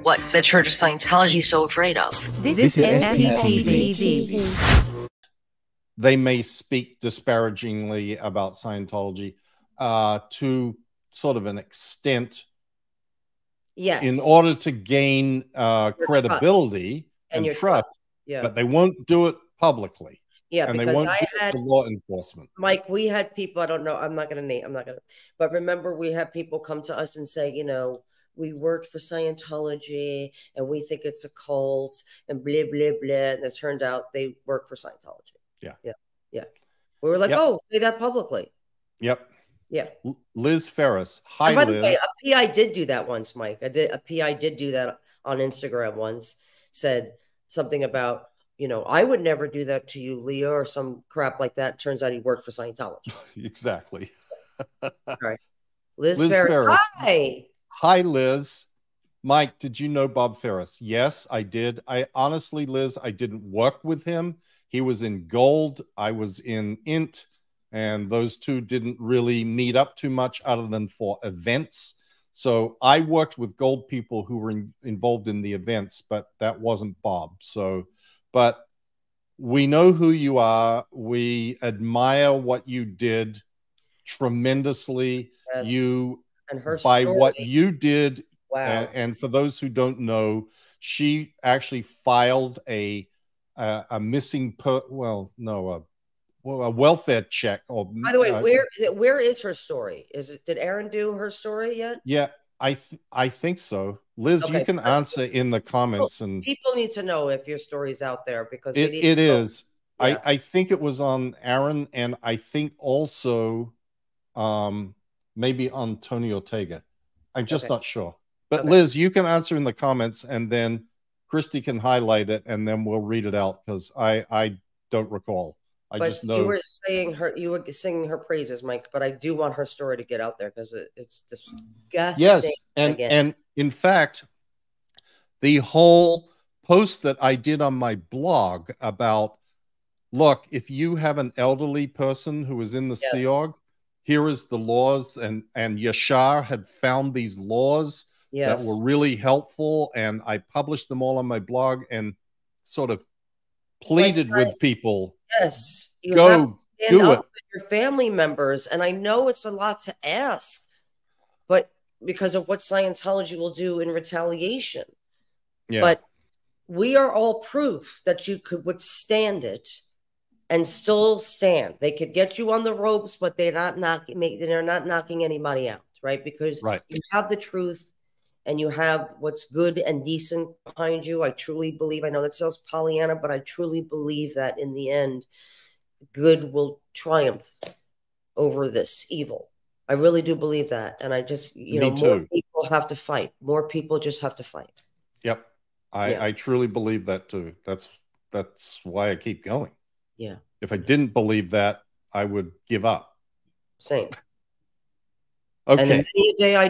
what the Church of Scientology is so afraid of. This is SPTV. They may speak disparagingly about Scientology to sort of an extent, yes, in order to gain credibility and trust, yeah. But they won't do it publicly. Yeah, and because they won't I had law enforcement. Mike, we had people, I don't know, I'm not gonna, but remember we had people come to us and say, you know, we worked for Scientology and we think it's a cult and blah blah blah, and it turned out they work for Scientology. Yeah. We were like, oh, say that publicly. Yep. Yeah. Liz Ferris. Hi, and by Liz. the way, a PI did do that once, Mike. A PI did do that on Instagram once. Said something about, you know, I would never do that to you, Leah, or some crap like that. Turns out he worked for Scientology. Exactly. All right. Liz Ferris. Hi. Hi, Liz. Mike, did you know Bob Ferris? Yes, I did. I honestly, Liz, I didn't work with him. He was in Gold. I was in Int. And those two didn't really meet up too much other than for events. So I worked with Gold people who were involved in the events, but that wasn't Bob. So, but we know who you are. We admire what you did tremendously. Yes. You, and her by story. what you did. Wow. And for those who don't know, she actually filed a missing, a welfare check. Or, by the way, where is her story? Did Aaron do her story yet? Yeah, I think so. Liz, okay, you can answer in the comments. And people need to know if your story's out there, because it is. Yeah. I think it was on Aaron, and I think also maybe on Tony Ortega. I'm just not sure. But Liz, you can answer in the comments, and then Christy can highlight it, and then we'll read it out, because I don't recall. I just know you were singing her praises, Mike. But I do want her story to get out there, because it's disgusting. Yes, and in fact, the whole post that I did on my blog about, look, if you have an elderly person who is in the Sea Org, here is the laws, and Yashar had found these laws that were really helpful, and I published them all on my blog and sort of pleaded with people. Yes, you go have to stand do up it with your family members, and I know it's a lot to ask, but because of what Scientology will do in retaliation. Yeah. But we are all proof that you could withstand it and still stand. They could get you on the ropes, but they're not knocking anybody out, right? Because you have the truth, and you have what's good and decent behind you. I truly believe, I know that sounds Pollyanna, but I truly believe that in the end, good will triumph over this evil. I really do believe that. And I just, more people have to fight. More people just have to fight. Yep. I truly believe that too. That's why I keep going. Yeah. If I didn't believe that, I would give up. Same. Okay. And many a day I